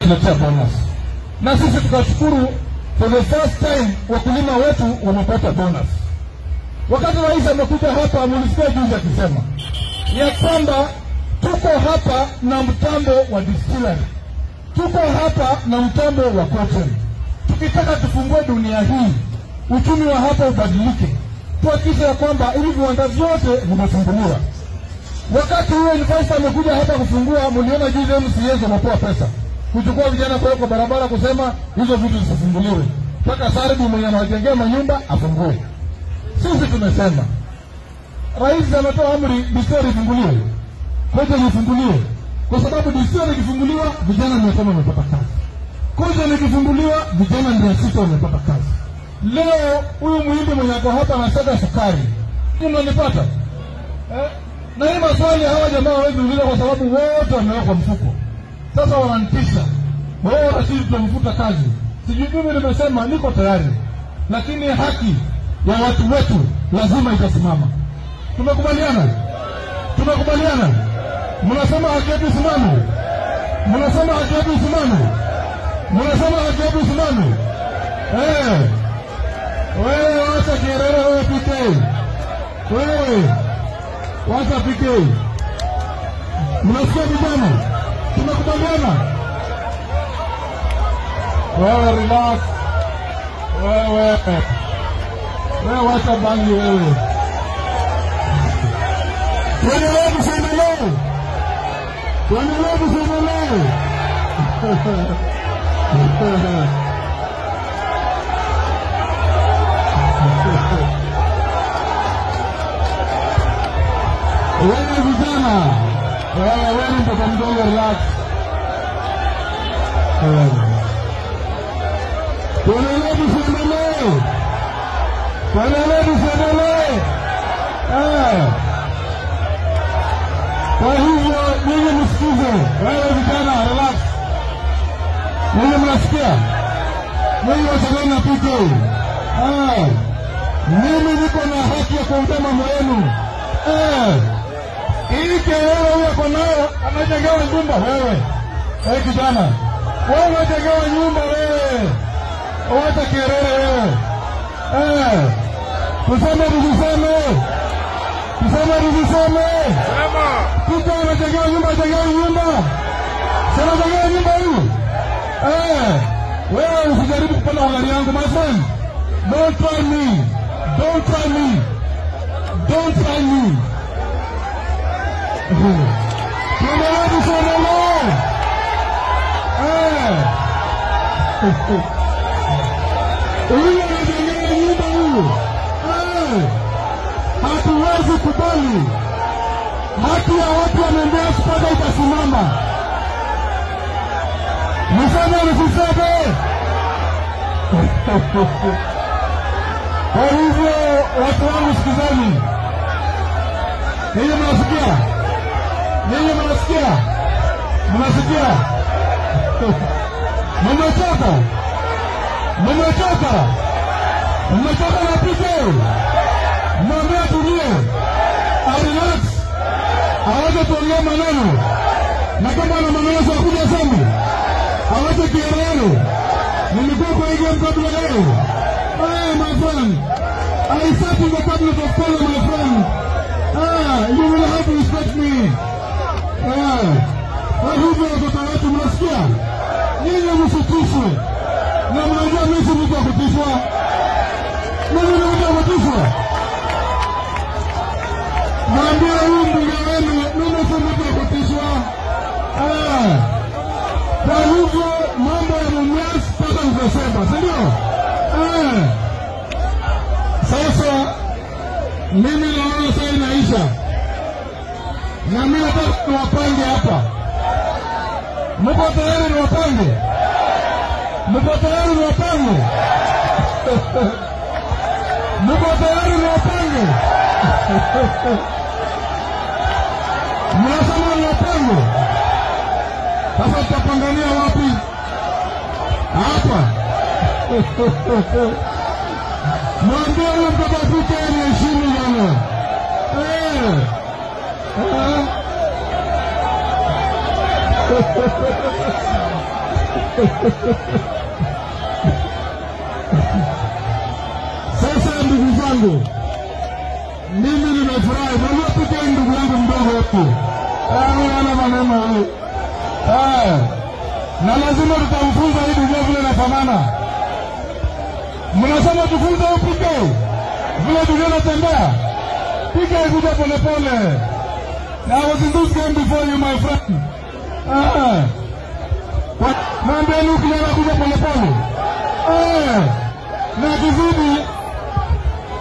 tuletea bonus. Na sisi tukashukuru, for the first time wakulima wetu wamepata bonus. Wakati rais amekuja hapa, amelisikia juzi akisema ya kwamba tuko hapa na mtambo wa distillery, tuko hapa na mtambo wa cotton. Tukitaka tufungue dunia hii, uchumi wa hapa ubadilike, tuhakikishe ya kwamba hivi viwanda vyote vimefunguliwa. Wakati huo investor amekuja hapa kufungua, mliona juzi MCAs wanapewa pesa kuchukua vijana kwa barabara kusema hizo vitu zisifunguliwe, mpaka Sardi mwenye anawajengea manyumba afungue. Sisi tumesema rais ametoa amri distillery ifunguliwe, cotton ifunguliwe, kwa sababu distillery ikifunguliwa vijana 500 wamepata kazi, cotton ikifunguliwa vijana 600 wamepata kazi. Leo huyu muhindi mwenye ako hapa anasaka sukari, unanipata na hii maswali hawa jamaa hawezi kuuliza kwa sababu wote wamewekwa mfuko. Sasa wananitisha, wao rasidi tutamfuta kazi. Sijui mimi nimesema niko tayari, lakini haki ya watu wetu lazima itasimama. Tumekubaliana? Tumekubaliana? Mnasema haki yetu isimame? Mnasema haki yetu isimame? Mnasema haki yetu isimame? Wewe wacha Kiherehere, wewe PK. Wewe wacha PK. Mnasikia vijana? Tumekubaliana? Wewe relax. Wewe wacha bangi wewe. Tuendelee kusendelea. Tuendelee kusendelea. Wewe vijana, wewe mtoto mdogo relax. Tuendelee kusendelea. Tuendelee kusendelea. Kwa hivyo nyinyi msikize, wewe vijana relax. Nyinyi mnasikia? Nyinyi wachagani na PK. Mimi niko na haki ya kuongea mambo yenu. Hii Kiherehere huyo kwa nayo anajengewa nyumba wewe. Kijana, wewe unajengewa nyumba wewe. Wacha Kiherehere wewe. Tuseme tuseme. Tuseme tuseme. Sema. Kuka unajengewa nyumba, jengewa nyumba. Sema jengewa nyumba hii. Wewe usijaribu kupanda gari yangu my friend. Don't try me. Don't try me. Don't try me. Tuendelee kusendelea. Huyu anajengewa nyumba huyu. Hatuwezi kubali. Haki ya watu wanaendea mpaka itasimama. Mseme nisiseme. Kwa hivyo watu wangu sikizani. Ninyi mnasikia? Ninyi mnasikia? Mnasikia? Mmechoka? Mmechoka? Mmechoka na PK? Mwambie tulie. Relax. Awaje tuongee maneno. Na kama ana maneno za kuja sema. Awaje Kiherehere. Nilikuwa kwa hii game kabla leo. My friend. I sat in the cabinet of Kolo, my friend. You will have to respect me. Kwa hivyo watoto wetu mnasikia? Nyinyi msitishwe. Na mnajua mimi si mtu wa kutishwa. Mimi ni mtu wa kutishwa. Mwambie huyu mbunge wenu, mimi si mtu wa kutishwa. Kwa hivyo mambo ya Mumias mpaka Desemba, si ndio? Sasa mimi naona saa inaisha. Na mimi nataka niwapange hapa. Mko tayari niwapange? Mko tayari niwapange? Mko tayari niwapange? Mnasema niwapange? Sasa tutapangania wapi? Hapa. Mwambie huyo mtoto PK ni heshima bwana. Sasa ndugu zangu, mimi nimefurahi. Mbona pika ndugu yangu mdogo hapo? Ana maneno hayo. Na lazima tutamfunza hii dunia vile inafanana. Mnasema tufunze upike vile dunia inatembea. Pika ikuja pole pole. I was in this game before you, my friend. Mambo yenu kijana kuja pole pole.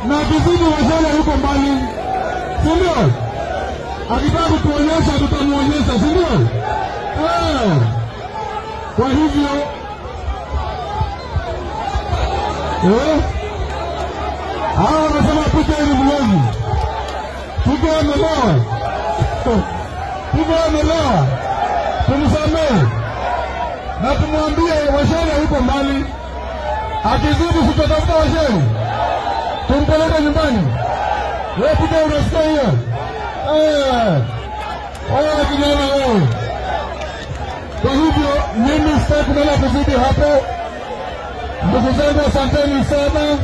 Na kizidi wajana yuko mbali. Sindio? Akitaka kutuonyesha tutamuonyesha, sindio? Kwa hivyo hawa wanasema Pika ni mlozi. Pika amelewa. Pika amelewa. Tumsamehe na tumwambie Washeri yuko mbali. Akizidi tutatafuta Washeri, tumpeleke nyumbani. Wewe Pika unasikia hiyo? Wewe kijana wewe. Kwa hivyo mimi sitaki kuzidi hapo. Ndugu zangu, asanteni sana.